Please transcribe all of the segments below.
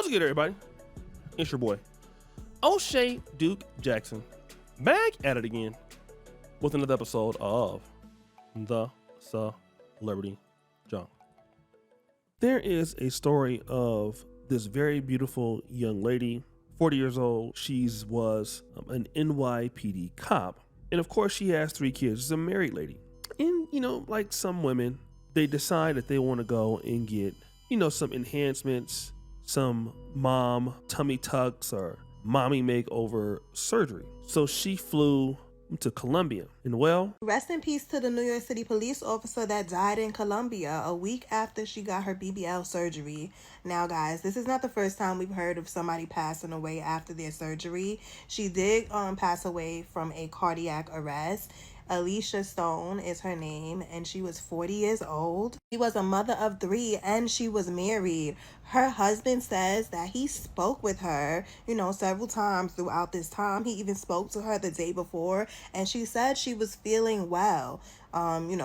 What's good, everybody? It's your boy, O'Shea Duke Jackson, back at it again with another episode of The Celebrity Jungle. There is a story of this very beautiful young lady, 40 years old. She was an NYPD cop. And of course, she has 3 kids. She's a married lady. And, like some women, they decide that they want to go and get, some enhancements, some mom tummy tucks or mommy makeover surgery. So she flew to Colombia. And rest in peace to the New York City police officer that died in Colombia a week after she got her BBL surgery. Now, guys, this is not the first time we've heard of somebody passing away after their surgery. She did pass away from a cardiac arrest. Alicia Stone is her name, and she was 40 years old. She was a mother of 3, and she was married. Her husband says that he spoke with her, several times throughout this time. He even spoke to her the day before, and she said she was feeling well.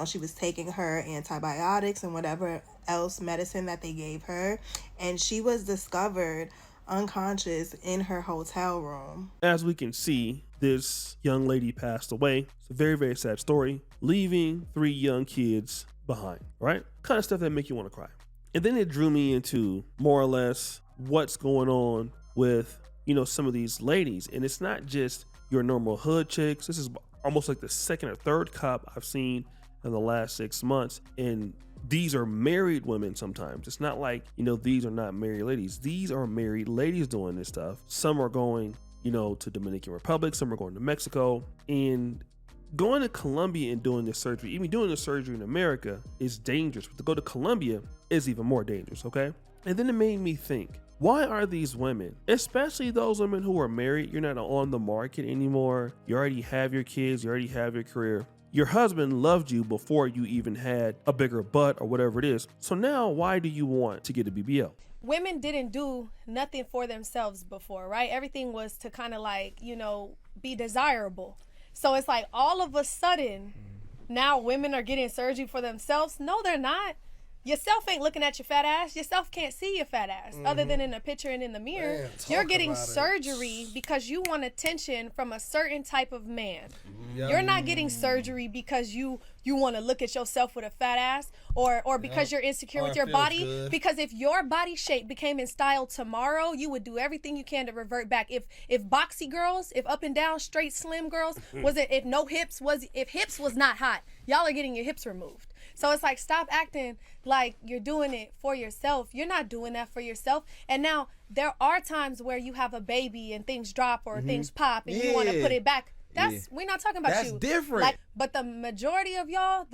She was taking her antibiotics and whatever else medicine that they gave her, and she was discovered unconscious in her hotel room. As we can see, this young lady passed away. It's a very, very sad story, leaving 3 young kids behind, right? Kind of stuff that make you want to cry. And then it drew me into more or less what's going on with, some of these ladies. And it's not just your normal hood chicks. This is almost like the 2nd or 3rd cop I've seen in the last 6 months. And these are married women sometimes. It's not like, these are not married ladies. These are married ladies doing this stuff. Some are going, to Dominican Republic. Some are going to Mexico. And going to Colombia and doing this surgery, even doing the surgery in America, is dangerous. But to go to Colombia is even more dangerous, okay? And then it made me think, why are these women, especially those women who are married, you're not on the market anymore, you already have your kids, you already have your career, your husband loved you before you even had a bigger butt or whatever it is. So now why do you want to get a BBL? Women didn't do nothing for themselves before, right? Everything was to kind of be desirable. So it's like all of a sudden now women are getting surgery for themselves. No, they're not. Yourself ain't looking at your fat ass. Yourself can't see your fat ass other than in a picture and in the mirror. You're getting surgery because you want attention from a certain type of man. You're not getting surgery because you want to look at yourself with a fat ass or because you're insecure with your body. Good. Because if your body shape became in style tomorrow, you would do everything you can to revert back. If boxy girls, if up and down straight slim girls, if hips was not hot, y'all are getting your hips removed. So it's like, stop acting like you're doing it for yourself. You're not doing that for yourself. And now there are times where you have a baby and things drop or things pop and you want to put it back. We're not talking about you. That's different. But the majority of y'all,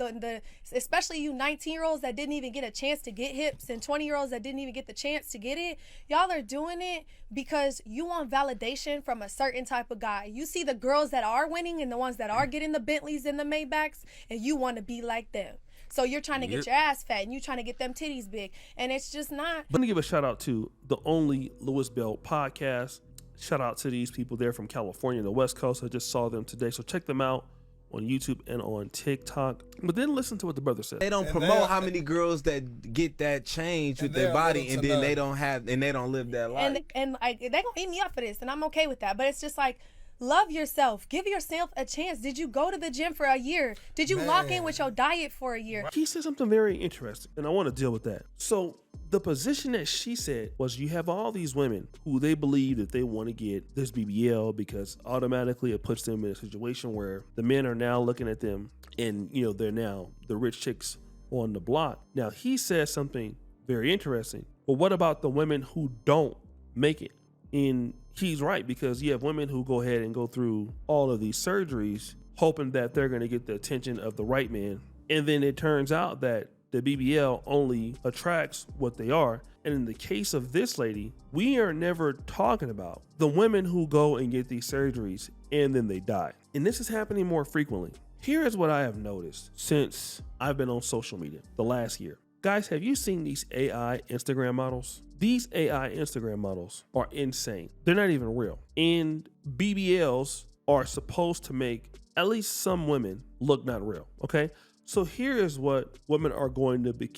especially you 19-year-olds that didn't even get a chance to get hips and 20-year-olds that didn't even get the chance to get it, y'all are doing it because you want validation from a certain type of guy. You see the girls that are winning and the ones that are getting the Bentleys and the Maybachs, and you want to be like them. So you're trying to get your ass fat and you're trying to get them titties big. And it's just not. Let me give a shout out to the Only Louis Bell podcast. Shout out to these people there from California, the West Coast. I just saw them today. So check them out on YouTube and on TikTok. But then listen to what the brother said. They don't promote how many girls that get that change with their body and then they don't live that life. And they gonna eat me up for this and I'm okay with that. But it's just like, love yourself. Give yourself a chance. Did you go to the gym for a year? Did you lock in with your diet for a year? He said something very interesting, and I want to deal with that. So the position that she said was you have all these women who they believe that they want to get this BBL because automatically it puts them in a situation where the men are now looking at them and, they're now the rich chicks on the block. Now, he says something very interesting. Well, what about the women who don't make it? And he's right, because you have women who go ahead and go through all of these surgeries hoping that they're going to get the attention of the right man. And then it turns out that the BBL only attracts what they are. And in the case of this lady, we are never talking about the women who go and get these surgeries and then they die. And this is happening more frequently. Here is what I have noticed since I've been on social media the last year. Guys, have you seen these AI Instagram models? These AI Instagram models are insane. They're not even real. And BBLs are supposed to make at least some women look not real, okay? So here is what women are going to be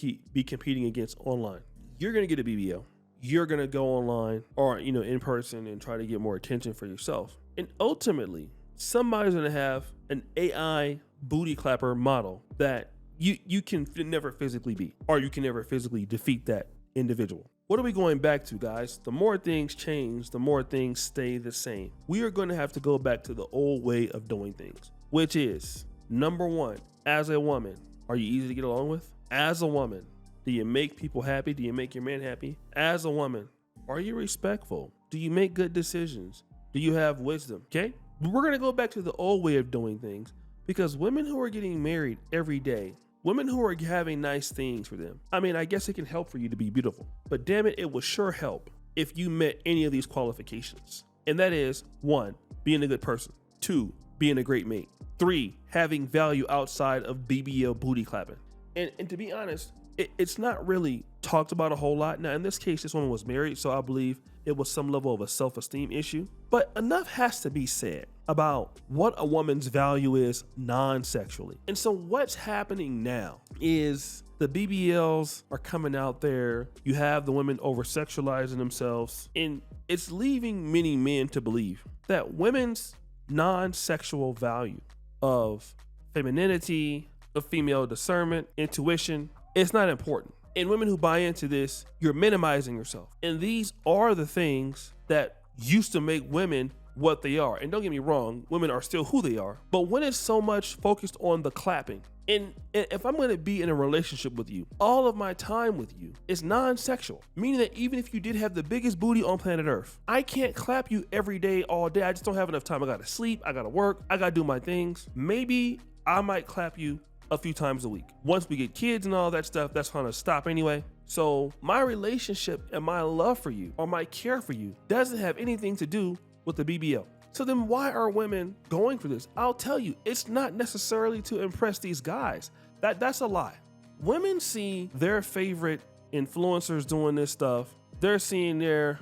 competing against online. You're going to get a BBL. you're going to go online or, in person and try to get more attention for yourself. And ultimately, somebody's going to have an AI booty clapper model that you can never physically beat, or you can never physically defeat that individual. What are we going back to, guys? The more things change, the more things stay the same. We are going to have to go back to the old way of doing things, which is, number one, as a woman, are you easy to get along with? As a woman, do you make people happy? Do you make your man happy? As a woman, are you respectful? Do you make good decisions? Do you have wisdom? Okay? We're going to go back to the old way of doing things, because women who are getting married every day, women who are having nice things for them, I mean, I guess it can help for you to be beautiful, but damn it, it would sure help if you met any of these qualifications. And that is, 1, being a good person. 2, being a great mate. 3, having value outside of BBL booty clapping. And to be honest, it's not really talked about a whole lot. Now, in this case, this woman was married, so I believe it was some level of a self-esteem issue. But enough has to be said about what a woman's value is non-sexually. And so what's happening now is the BBLs are coming out there. You have the women over-sexualizing themselves. And it's leaving many men to believe that women's non-sexual value of femininity, of female discernment, intuition, it's not important. And women who buy into this, you're minimizing yourself. And these are the things that used to make women what they are. And don't get me wrong, women are still who they are. But when it's so much focused on the clapping, and if I'm going to be in a relationship with you, all of my time with you is non-sexual, meaning that even if you did have the biggest booty on planet Earth, I can't clap you every day, all day. I just don't have enough time. I got to sleep. I got to work. I got to do my things. Maybe I might clap you a few times a week. Once we get kids and all that stuff, that's gonna stop anyway. So my relationship and my love for you or my care for you doesn't have anything to do with the BBL. So then why are women going for this? I'll tell you, it's not necessarily to impress these guys. That's a lie. Women see their favorite influencers doing this stuff. They're seeing their,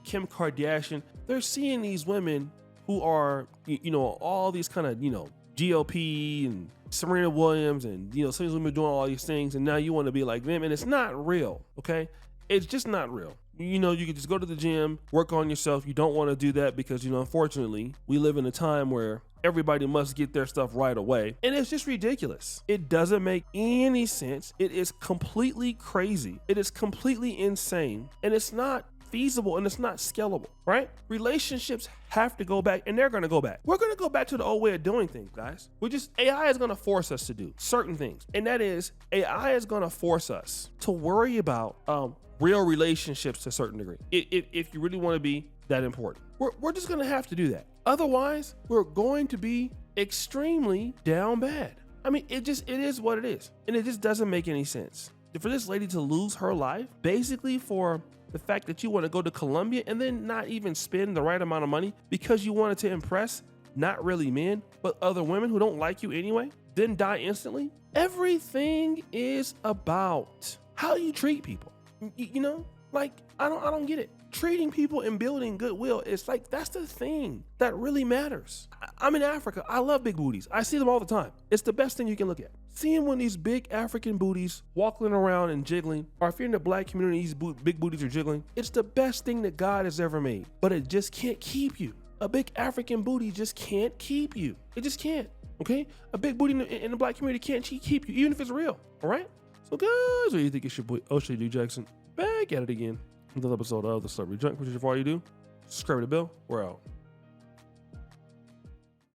Kim Kardashian. They're seeing these women who are, all these kind of, GOP and Serena Williams and, some of these women doing all these things, and now you want to be like them, and it's not real, okay? It's just not real. You can just go to the gym, work on yourself. You don't want to do that because, unfortunately, we live in a time where everybody must get their stuff right away, and it's just ridiculous. It doesn't make any sense. It is completely crazy. It is completely insane, and it's not feasible, and it's not scalable, right? Relationships have to go back, and they're going to go back. We're going to go back to the old way of doing things, guys. AI is going to force us to do certain things, and that is AI is going to force us to worry about real relationships to a certain degree. If you really want to be that important, we're just going to have to do that. Otherwise, we're going to be extremely down bad. I mean, it is what it is, and it just doesn't make any sense. For this lady to lose her life, basically for the fact that you want to go to Colombia and then not even spend the right amount of money because you wanted to impress not really men, but other women who don't like you anyway, then die instantly. Everything is about how you treat people. I don't get it. Treating people and building goodwill, it's like that's the thing that really matters. I'm in Africa. I love big booties. I see them all the time. It's the best thing you can look at. Seeing when these big African booties walking around and jiggling, or if you're in the black community, these big booties are jiggling, it's the best thing that God has ever made. But it just can't keep you. A big African booty just can't keep you. It just can't, okay? A big booty in the black community can't keep you, even if it's real, all right? So guys, what do you think? It's your boy, O'Shea D. Jackson, back at it again. Another episode of The Celebrity Junk, which is all you do. Subscribe to the bell. We're out.